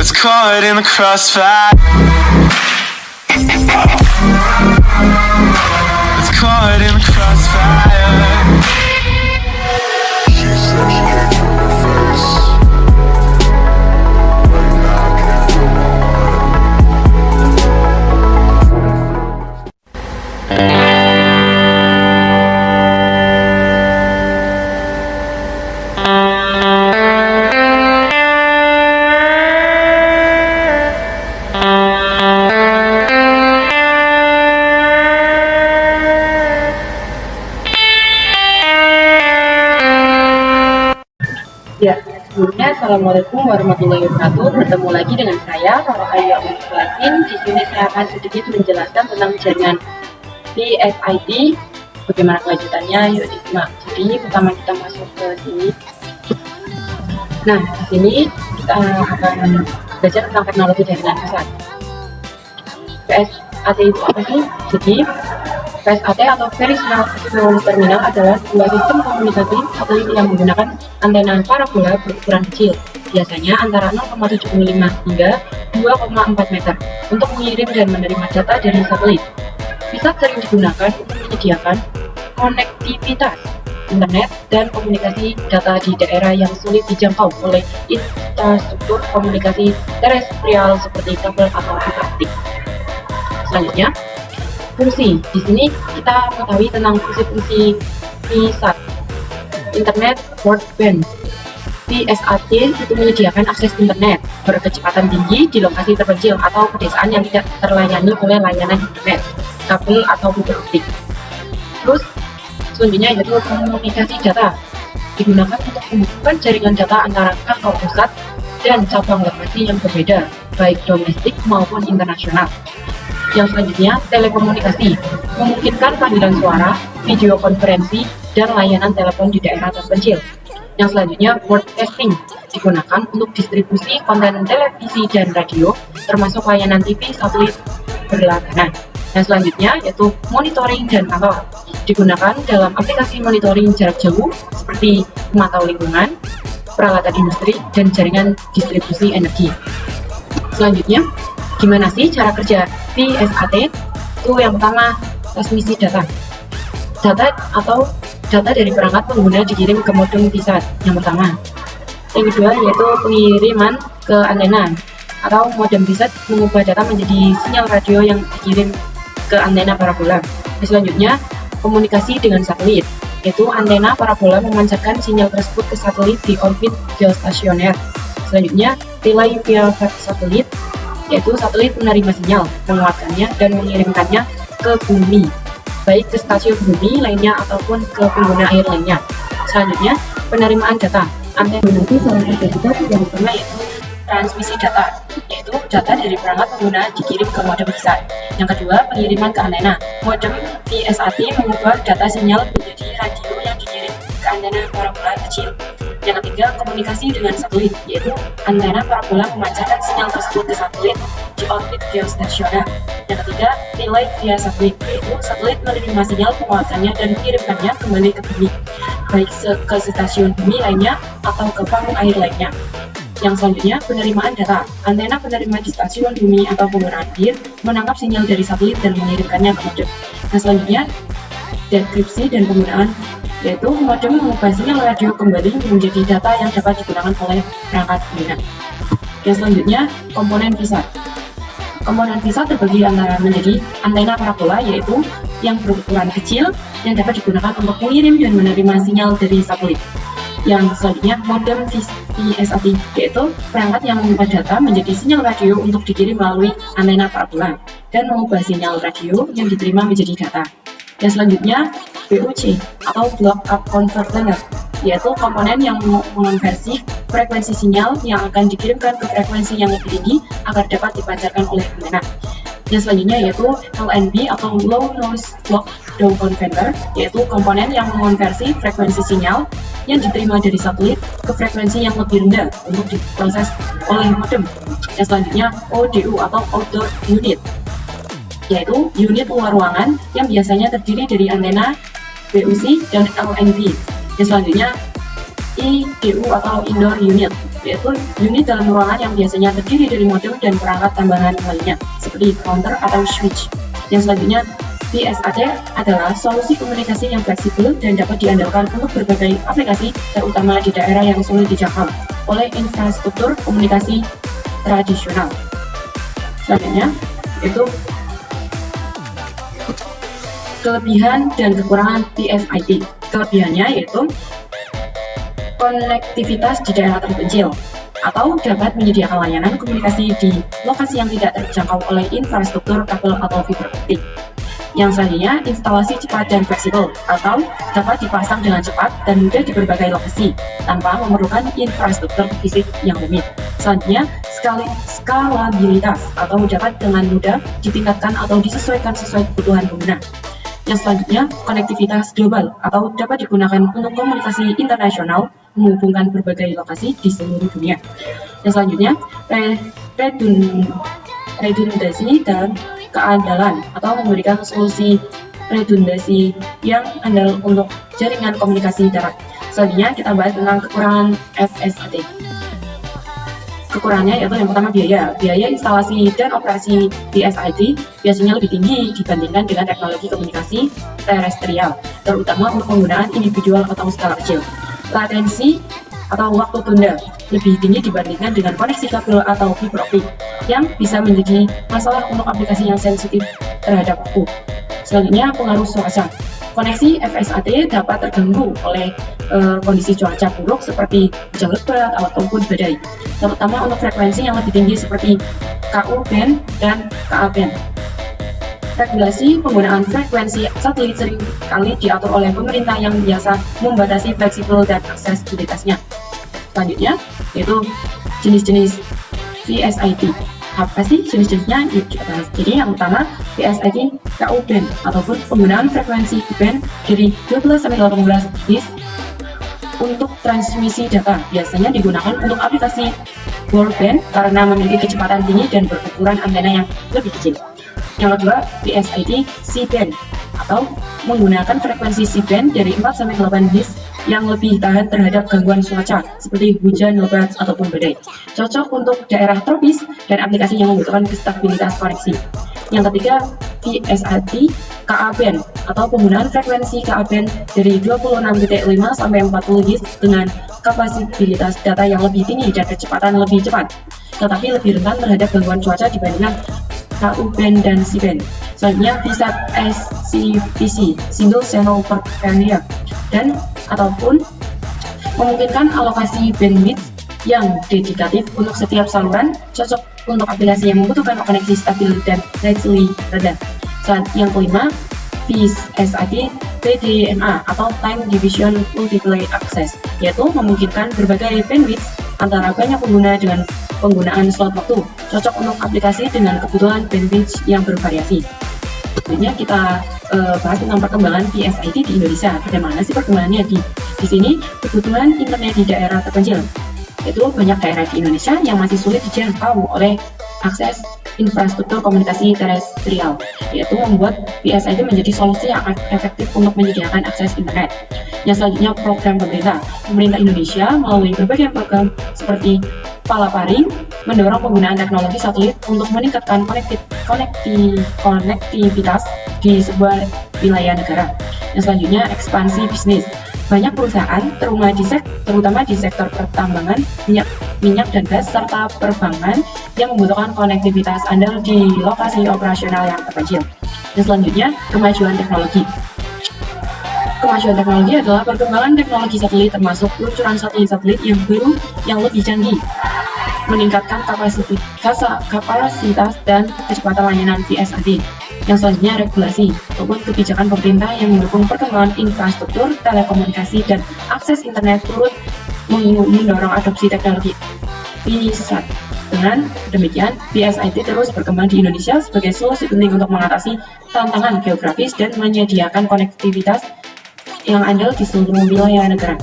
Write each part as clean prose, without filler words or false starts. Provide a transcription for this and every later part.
It's caught in the crossfire. It's caught in the crossfire. She said she came from her face. Right now I can't feel my Ya, sebelumnya Assalamualaikum warahmatullahi wabarakatuh. Bertemu lagi dengan saya, Roro Ayu Abdul. Di sini saya akan sedikit menjelaskan tentang jaringan PSID. Bagaimana kelanjutannya? Yuk disimak. Jadi pertama kita masuk ke sini. Nah, di sini kita akan belajar tentang teknologi jaringan pusat. PSAT itu apa sih? Jadi PSAT atau Very Small Access Terminal adalah sebuah sistem komunikasi satelit yang menggunakan antena parabola berukuran kecil, biasanya antara 0,75 hingga 2,4 meter, untuk mengirim dan menerima data dari satelit. Bisa sering digunakan untuk menyediakan konektivitas internet dan komunikasi data di daerah yang sulit dijangkau oleh infrastruktur komunikasi terestrial seperti kabel atau fiber optik. Selanjutnya, fungsi. Di sini kita mengetahui tentang fungsi-fungsi PSAT, Internet Broadband. PSAT itu menyediakan akses internet berkecepatan tinggi di lokasi terpencil atau pedesaan yang tidak terlayani oleh layanan internet, kabel atau fiber optik. Terus selanjutnya yaitu komunikasi data, digunakan untuk menghubungkan jaringan data antara kantor pusat dan cabang lokasi yang berbeda, baik domestik maupun internasional. Yang selanjutnya, telekomunikasi, memungkinkan panggilan suara, video konferensi, dan layanan telepon di daerah terpencil. Yang selanjutnya, broadcasting, digunakan untuk distribusi konten televisi dan radio, termasuk layanan TV satelit berlangganan. Yang selanjutnya, yaitu monitoring dan kantor, digunakan dalam aplikasi monitoring jarak jauh, seperti pemantau lingkungan, peralatan industri, dan jaringan distribusi energi. Selanjutnya, gimana sih cara kerja PSAT? Itu yang pertama, transmisi data. Data atau data dari perangkat pengguna dikirim ke modem PSAT yang pertama. Yang kedua yaitu pengiriman ke antena atau modem PSAT mengubah data menjadi sinyal radio yang dikirim ke antena parabola. Selanjutnya, komunikasi dengan satelit, yaitu antena parabola memancarkan sinyal tersebut ke satelit di orbit geostasioner. Selanjutnya, relay via satelit, yaitu satelit menerima sinyal, menguatkannya, dan mengirimkannya ke bumi, baik ke stasiun bumi lainnya ataupun ke pengguna air lainnya. Selanjutnya, penerimaan data. Antena nanti salah satu juga yang pertama yaitu transmisi data, yaitu data dari perangkat pengguna dikirim ke modem PSAT. Yang kedua, pengiriman ke antena. Modem PSAT mengubah data sinyal menjadi radio yang dikirim ke antena parabola kecil. Yang ketiga, komunikasi dengan satelit, yaitu antena parabola memancarkan sinyal tersebut ke satelit di orbit geostasioner. Yang ketiga, relay via satelit, yaitu satelit menerima sinyal, menguatkannya, dan mengirimkannya kembali ke bumi, baik ke stasiun bumi lainnya atau ke palung air lainnya. Yang selanjutnya, penerimaan data. Antena penerima di stasiun bumi atau penggunaan air menangkap sinyal dari satelit dan mengirimkannya ke modem. Yang selanjutnya, dekripsi dan penggunaan, yaitu modem mengubah sinyal radio kembali menjadi data yang dapat digunakan oleh perangkat pengguna. Yang selanjutnya, komponen PSAT. Komponen PSAT terbagi antara menjadi antena parabola, yaitu yang berukuran kecil yang dapat digunakan untuk mengirim dan menerima sinyal dari satelit. Yang selanjutnya, modem PSAT, yaitu perangkat yang mengubah data menjadi sinyal radio untuk dikirim melalui antena parabola dan mengubah sinyal radio yang diterima menjadi data. Yang selanjutnya, BUC atau Block Up Converter, yaitu komponen yang mengonversi frekuensi sinyal yang akan dikirimkan ke frekuensi yang lebih tinggi agar dapat dipancarkan oleh antena. Yang selanjutnya yaitu LNB atau Low Noise Block Down Converter, yaitu komponen yang mengonversi frekuensi sinyal yang diterima dari satelit ke frekuensi yang lebih rendah untuk diproses oleh modem. Yang selanjutnya ODU atau Outdoor Unit, yaitu unit luar ruangan yang biasanya terdiri dari antena, BUC, dan LNB. Yang selanjutnya IDU atau Indoor Unit, yaitu unit dalam ruangan yang biasanya terdiri dari modem dan perangkat tambahan lainnya, seperti counter atau switch. Yang selanjutnya, PSAT adalah solusi komunikasi yang fleksibel dan dapat diandalkan untuk berbagai aplikasi, terutama di daerah yang sulit dijangkau oleh infrastruktur komunikasi tradisional. Selanjutnya, itu kelebihan dan kekurangan PSAT. Kelebihannya yaitu konektivitas di daerah terpencil, atau dapat menyediakan layanan komunikasi di lokasi yang tidak terjangkau oleh infrastruktur kabel atau fiber optik. Yang selanjutnya, instalasi cepat dan fleksibel, atau dapat dipasang dengan cepat dan mudah di berbagai lokasi tanpa memerlukan infrastruktur fisik yang rumit. Selanjutnya, skalabilitas, atau dapat dengan mudah ditingkatkan atau disesuaikan sesuai kebutuhan pengguna. Yang selanjutnya, konektivitas global, atau dapat digunakan untuk komunikasi internasional menghubungkan berbagai lokasi di seluruh dunia. Yang selanjutnya, redundasi dan keandalan, atau memberikan solusi redundasi yang andal untuk jaringan komunikasi darat. Selanjutnya kita bahas tentang kekurangan FSAT. Kekurangannya yaitu yang pertama biaya instalasi dan operasi PSAT biasanya lebih tinggi dibandingkan dengan teknologi komunikasi terestrial, terutama untuk penggunaan individual atau skala kecil. Latensi atau waktu tunda lebih tinggi dibandingkan dengan koneksi kabel atau fiber optik, yang bisa menjadi masalah untuk aplikasi yang sensitif terhadap waktu. Selanjutnya, pengaruh cuaca. Koneksi FSAT dapat terganggu oleh kondisi cuaca buruk seperti hujan lebat ataupun badai, terutama untuk frekuensi yang lebih tinggi seperti KU band dan KA band. Regulasi penggunaan frekuensi satelit sering kali diatur oleh pemerintah yang biasa membatasi fleksibel dan aksesibilitasnya. Selanjutnya, yaitu jenis-jenis PSAT. Apa sih jenis-jenisnya? Yuk kita bahas. Jadi yang pertama, PSAT KU band, ataupun penggunaan frekuensi band dari 12-18 Hz untuk transmisi data. Biasanya digunakan untuk aplikasi broadband karena memiliki kecepatan tinggi dan berukuran antena yang lebih kecil. Yang kedua, PSAT C-band, atau menggunakan frekuensi C-band dari 4-8 Hz yang lebih tahan terhadap gangguan cuaca seperti hujan lebat ataupun badai. Cocok untuk daerah tropis dan aplikasi yang membutuhkan stabilitas koneksi. Yang ketiga, PSAT KA band, atau penggunaan frekuensi KA band dari 26.5 sampai 40 Hz dengan kapasitas data yang lebih tinggi dan kecepatan lebih cepat, tetapi lebih rentan terhadap gangguan cuaca dibandingkan KU band dan C band. Selanjutnya, VSAT SCPC, Single Channel Per Area, dan ataupun memungkinkan alokasi bandwidth yang dedikatif untuk setiap saluran, cocok untuk aplikasi yang membutuhkan koneksi stabil dan latency rendah. Yang kelima, PSAT PDMA, atau Time Division Multiple Access, yaitu memungkinkan berbagai bandwidth antara banyak pengguna dengan penggunaan slot waktu, cocok untuk aplikasi dengan kebutuhan bandwidth yang bervariasi. Selanjutnya kita bahas tentang perkembangan PSAT di Indonesia. Bagaimana sih perkembangannya di sini? Kebutuhan internet di daerah terpencil. Itu banyak daerah di Indonesia yang masih sulit dijangkau oleh akses infrastruktur komunikasi terestrial, yaitu membuat PSAT menjadi solusi yang efektif untuk menyediakan akses internet. Yang selanjutnya, program pemerintah. Pemerintah Indonesia melalui berbagai program seperti Palaparing mendorong penggunaan teknologi satelit untuk meningkatkan konektivitas di sebuah wilayah negara. Yang selanjutnya, ekspansi bisnis. Banyak perusahaan, terutama di sektor pertambangan, minyak dan gas, serta perbankan yang membutuhkan konektivitas andal di lokasi operasional yang terpencil. Yang selanjutnya, kemajuan teknologi. Kemajuan teknologi adalah perkembangan teknologi satelit, termasuk peluncuran satelit-satelit yang baru yang lebih canggih, meningkatkan kapasitas dan kecepatan layanan PSAT. Yang selanjutnya, regulasi ataupun kebijakan pemerintah yang mendukung perkembangan infrastruktur telekomunikasi dan akses internet turut mendorong adopsi teknologi PSAT. Dengan demikian, PSAT terus berkembang di Indonesia sebagai solusi penting untuk mengatasi tantangan geografis dan menyediakan konektivitas yang andal di seluruh wilayah negara.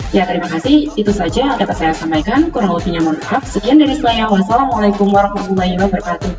Ya, terima kasih. Itu saja dapat saya sampaikan. Kurang lebihnya mohon maaf. Sekian dari saya. Wassalamualaikum warahmatullahi wabarakatuh.